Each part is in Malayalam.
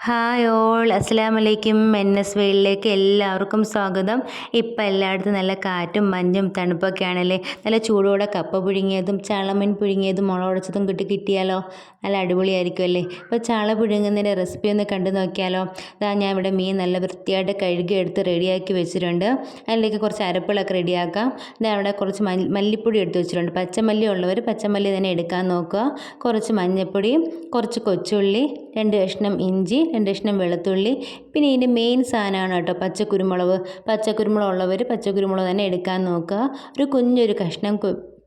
ഹായ് ഓൾ അസ്സലാമു അലൈക്കും. എസ് വേൾഡിലേക്ക് എല്ലാവർക്കും സ്വാഗതം. ഇപ്പം എല്ലായിടത്തും നല്ല കാറ്റും മഞ്ഞും തണുപ്പൊക്കെ ആണല്ലേ. നല്ല ചൂടോടെ കപ്പ പുഴുങ്ങിയതും ചാളമീൻ പുഴുങ്ങിയതും മുളകുടച്ചതും കിട്ടിയാലോ നല്ല അടിപൊളിയായിരിക്കും അല്ലേ. അപ്പോൾ ചാള പുഴുങ്ങുന്നതിൻ്റെ റെസിപ്പി ഒന്ന് കണ്ടു നോക്കിയാലോ. ഞാൻ ഇവിടെ മീൻ നല്ല വൃത്തിയായിട്ട് കഴുകി എടുത്ത് റെഡിയാക്കി വെച്ചിട്ടുണ്ട്. അതിലേക്ക് കുറച്ച് അരപ്പുകളൊക്കെ റെഡിയാക്കാം. അവിടെ കുറച്ച് മല്ലിപ്പൊടി എടുത്ത് വെച്ചിട്ടുണ്ട്. പച്ചമല്ലി ഉള്ളവർ പച്ചമല്ലി തന്നെ എടുക്കാൻ നോക്കുക. കുറച്ച് മഞ്ഞൾപ്പൊടി, കുറച്ച് കൊച്ചുള്ളി, 2 കഷ്ണം ഇഞ്ചി, 2 കഷ്ണം വെളുത്തുള്ളി, പിന്നെ ഇതിൻ്റെ മെയിൻ സാധനമാണ് കേട്ടോ പച്ചക്കുരുമുളക്. പച്ചക്കുരുമുളക് ഉള്ളവർ പച്ചക്കുരുമുളക് തന്നെ എടുക്കാൻ നോക്കുക. ഒരു കുഞ്ഞൊരു കഷ്ണം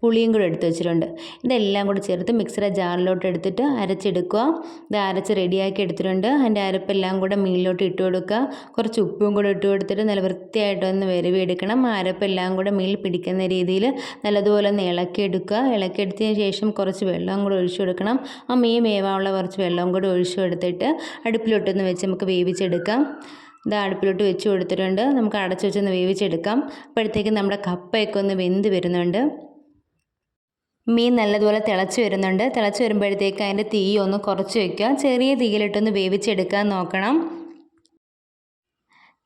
പുളിയും കൂടെ എടുത്ത് വെച്ചിട്ടുണ്ട്. ഇതെല്ലാം കൂടി ചേർത്ത് മിക്സിയുടെ ജാറിലോട്ട് എടുത്തിട്ട് അരച്ചെടുക്കുക. ഇത് അരച്ച് റെഡിയാക്കി എടുത്തിട്ടുണ്ട്. അതിൻ്റെ അരപ്പെല്ലാം കൂടെ മീനിലോട്ട് ഇട്ട് കൊടുക്കുക. കുറച്ച് ഉപ്പും കൂടെ ഇട്ട് കൊടുത്തിട്ട് നല്ല വൃത്തിയായിട്ടൊന്ന് എടുക്കണം. ആ അരപ്പെല്ലാം കൂടെ മീനിൽ പിടിക്കുന്ന രീതിയിൽ നല്ലതുപോലെ ഒന്ന് ഇളക്കിയെടുക്കുക. ഇളക്കിയെടുത്തതിന് ശേഷം കുറച്ച് വെള്ളം കൂടെ ഒഴിച്ചു കൊടുക്കണം. ആ മീൻ വേവാനുള്ള കുറച്ച് വെള്ളം കൂടെ ഒഴിച്ചു കൊടുത്തിട്ട് അടുപ്പിലോട്ടൊന്ന് വെച്ച് നമുക്ക് വേവിച്ചെടുക്കാം. ഇത് അടുപ്പിലോട്ട് വെച്ച് കൊടുത്തിട്ടുണ്ട്. നമുക്ക് അടച്ചു വെച്ചൊന്ന് വേവിച്ചെടുക്കാം. അപ്പോഴത്തേക്കും നമ്മുടെ കപ്പയൊക്കെ ഒന്ന് വെന്ത് വരുന്നുണ്ട്. മീൻ നല്ലതുപോലെ തിളച്ച് വരുന്നുണ്ട്. തിളച്ച് വരുമ്പോഴത്തേക്ക് അതിൻ്റെ തീ ഒന്ന് കുറച്ച് വയ്ക്കുക. ചെറിയ തീയിലിട്ടൊന്ന് വേവിച്ചെടുക്കാൻ നോക്കണം.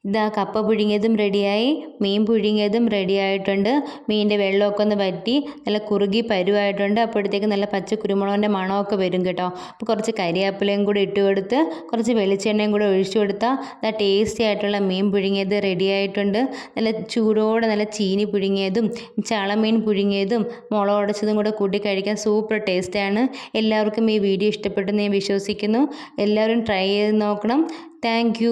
ഇതാ കപ്പ പുഴുങ്ങിയതും റെഡിയായി, മീൻ പുഴുങ്ങിയതും റെഡി ആയിട്ടുണ്ട്. മീനിൻ്റെ വെള്ളമൊക്കെ ഒന്ന് വറ്റി നല്ല കുറുകി പരുവായിട്ടുണ്ട്. അപ്പോഴത്തേക്ക് നല്ല പച്ച കുരുമുളകിൻ്റെ മണമൊക്കെ വരും കേട്ടോ. അപ്പോൾ കുറച്ച് കരിവേപ്പിലയും കൂടി ഇട്ട് കൊടുത്ത് കുറച്ച് വെളിച്ചെണ്ണയും കൂടെ ഒഴിച്ചു കൊടുത്താൽ നല്ല ടേസ്റ്റി ആയിട്ടുള്ള മീൻ പുഴുങ്ങിയത് റെഡി ആയിട്ടുണ്ട്. നല്ല ചൂടോടെ നല്ല ചീനി പുഴുങ്ങിയതും ചാളമീൻ പുഴുങ്ങിയതും മുളക് ഉടച്ചതും കൂടെ കൂട്ടി കഴിക്കാൻ സൂപ്പർ ടേസ്റ്റാണ്. എല്ലാവർക്കും ഈ വീഡിയോ ഇഷ്ടപ്പെട്ടെന്ന് ഞാൻ വിശ്വസിക്കുന്നു. എല്ലാവരും ട്രൈ ചെയ്ത് നോക്കണം. താങ്ക്